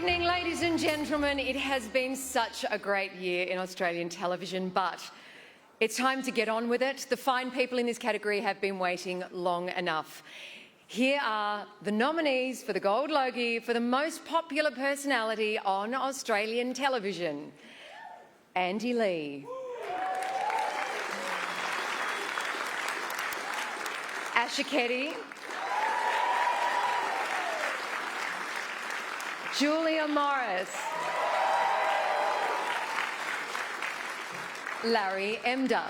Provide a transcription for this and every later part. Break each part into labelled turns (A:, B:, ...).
A: evening, ladies and gentlemen. It has been such a great year in Australian television, but it's time to get on with it. The fine people in this category have been waiting long enough. Here are the nominees for the Gold Logie for the most popular personality on Australian television. Andy Lee. Asha Keddy. Julia Morris. Larry EMDUR.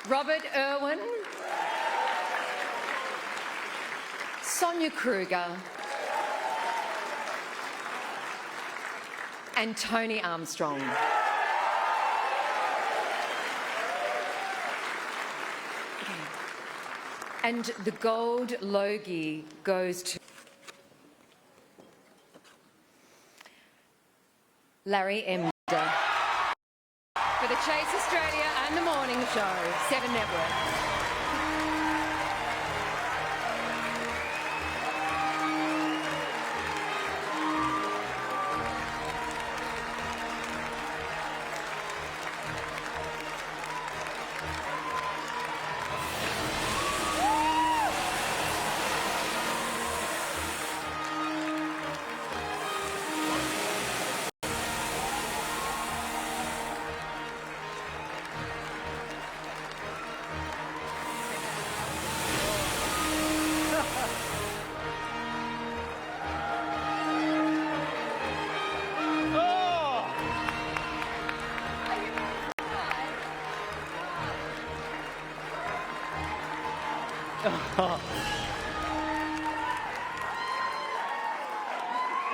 A: Robert Irwin. Sonia Kruger. And Tony Armstrong. And the Gold Logie goes to Larry EMDUR for the Chase Australia and the Morning Show, 7 Network.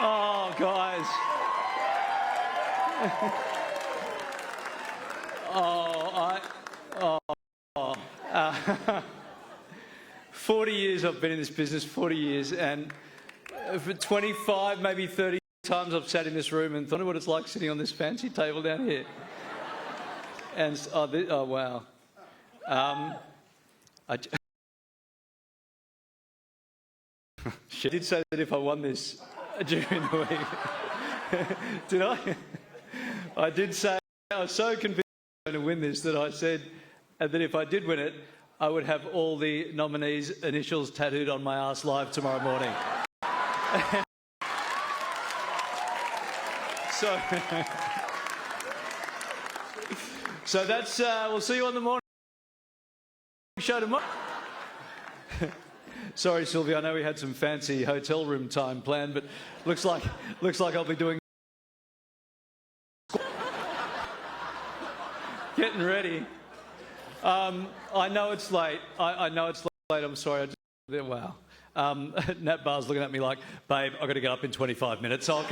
B: Oh, guys. 40 years I've been in this business, 40 years, and for 25, maybe 30 times I've sat in this room and thought of what it's like sitting on this fancy table down here. And, oh wow. She did say that if I won this during the week. Did I? I did say I was so convinced I was going to win this that I said that if I did win it, I would have all the nominees' initials tattooed on my ass live tomorrow morning. So that's, we'll see you on the morning show tomorrow. Sorry, Sylvia, I know we had some fancy hotel room time planned, but looks like I'll be doing getting ready. I know it's late. I know it's late. I'm sorry. Wow. Nat Barr's looking at me like, babe, I've got to get up in 25 minutes. So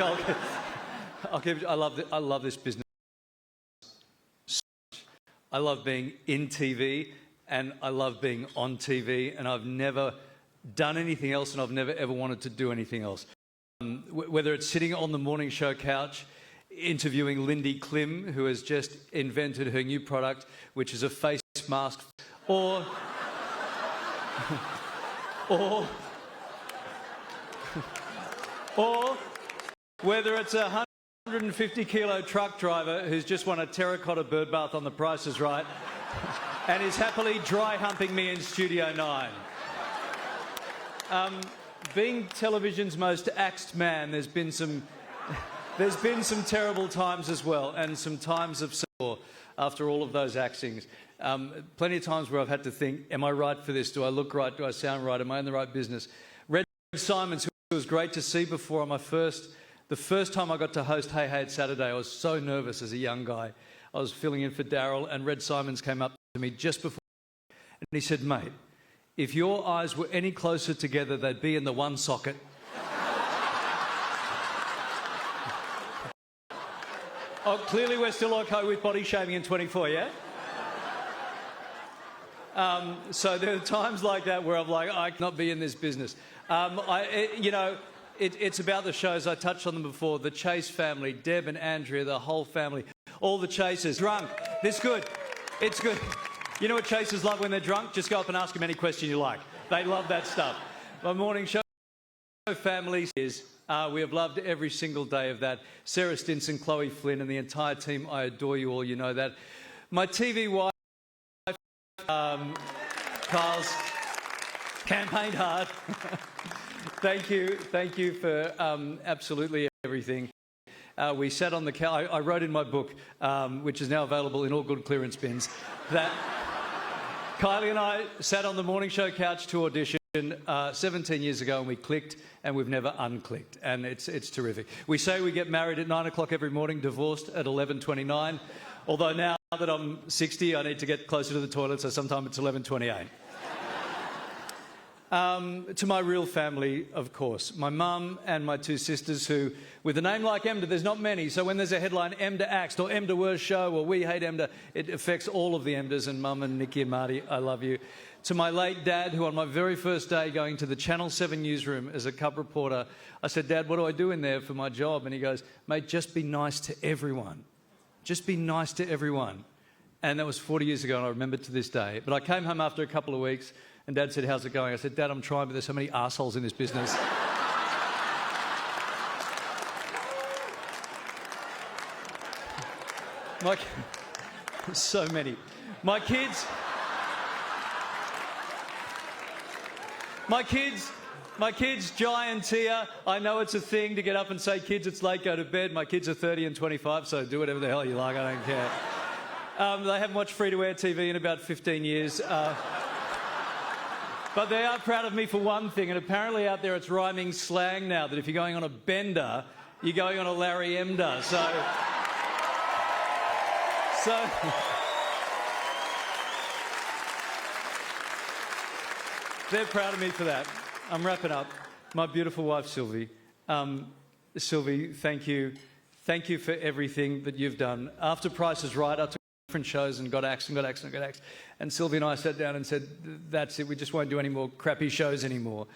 B: I love this business. I love being in TV and I love being on TV, and I've never done anything else, and I've never ever wanted to do anything else. Whether it's sitting on the morning show couch interviewing Lindy Klim, who has just invented her new product, which is a face mask, or whether it's a 150-kilo truck driver who's just won a terracotta bird bath on The Price is Right and is happily dry humping me in Studio 9. Being television's most axed man, there's been some terrible times as well, and some times of sorrow after all of those axings. Plenty of times where I've had to think, am I right for this? Do I look right? Do I sound right? Am I in the right business? Red Simons, who was great to see before on the first time I got to host Hey Hey It's Saturday, I was so nervous as a young guy. I was filling in for Daryl, and Red Simons came up to me just before, and he said, mate, if your eyes were any closer together, they'd be in the one socket. Oh, clearly we're still okay with body shaming in 24, yeah? So there are times like that where I'm like, I cannot be in this business. It's about the shows. I touched on them before. The Chase family, Deb and Andrea, the whole family, all the Chasers. Drunk. It's good. It's good. You know what Chasers love when they're drunk? Just go up and ask them any question you like. They love that stuff. My morning show family is, we have loved every single day of that. Sarah Stinson, Chloe Flynn and the entire team, I adore you all, you know that. My TV wife, Kyle's campaigned hard. Thank you for absolutely everything. We sat on the couch. I wrote in my book, which is now available in all good clearance bins, that Kylie and I sat on the morning show couch to audition 17 years ago, and we clicked, and we've never unclicked, and it's terrific. We say we get married at 9 o'clock every morning, divorced at 11:29. Although now that I'm 60, I need to get closer to the toilet, so sometime it's 11:28. To my real family, of course, my mum and my two sisters who, with a name like EMDUR, there's not many, so when there's a headline, EMDUR axed, or EMDUR worst show, or we hate EMDUR, it affects all of the EMDURs, and Mum and Nikki and Marty, I love you. To my late dad, who on my very first day going to the Channel 7 newsroom as a cub reporter, I said, Dad, what do I do in there for my job? And he goes, mate, just be nice to everyone. Just be nice to everyone. And that was 40 years ago, and I remember it to this day. But I came home after a couple of weeks, and Dad said, how's it going? I said, Dad, I'm trying, but there's so many arseholes in this business. So many. My kids, Jai and Tia, I know it's a thing to get up and say, kids, it's late, go to bed. My kids are 30 and 25, so do whatever the hell you like, I don't care. They haven't watched free-to-air TV in about 15 years. But they are proud of me for one thing, and apparently out there it's rhyming slang now, that if you're going on a bender, you're going on a Larry EMDUR. So they're proud of me for that. I'm wrapping up. My beautiful wife, Sylvie. Sylvie, thank you. Thank you for everything that you've done. After Price is Right, I took different shows and got axed. And Sylvie and I sat down and said, that's it, we just won't do any more crappy shows anymore.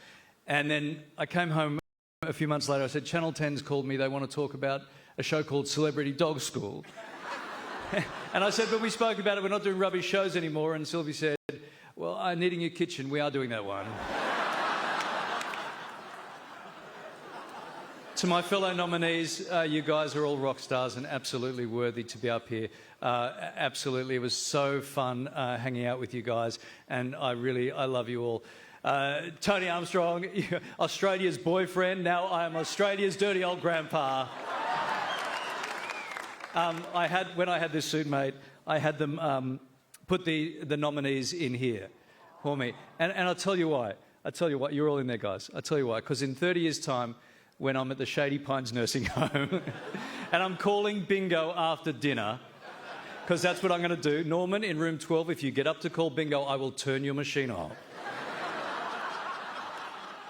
B: And then I came home a few months later, I said, Channel 10's called me, they want to talk about a show called Celebrity Dog School. And I said, but we spoke about it, we're not doing rubbish shows anymore. And Sylvie said, well, I'm Needing Your Kitchen, we are doing that one. To my fellow nominees, you guys are all rock stars and absolutely worthy to be up here. Absolutely, it was so fun hanging out with you guys, and I love you all. Tony Armstrong, Australia's boyfriend, now I am Australia's dirty old grandpa. When I had this suit made, I had them put the nominees in here for me. And I'll tell you why. You're all in there, guys. I'll tell you why. Because in 30 years' time, when I'm at the Shady Pines nursing home and I'm calling bingo after dinner, because that's what I'm going to do. Norman, in room 12, if you get up to call bingo, I will turn your machine off.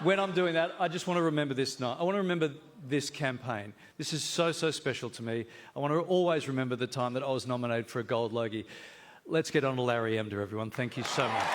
B: When I'm doing that, I just want to remember this night. I want to remember this campaign. This is so, so special to me. I want to always remember the time that I was nominated for a gold Logie. Let's get on to Larry EMDUR, everyone. Thank you so much.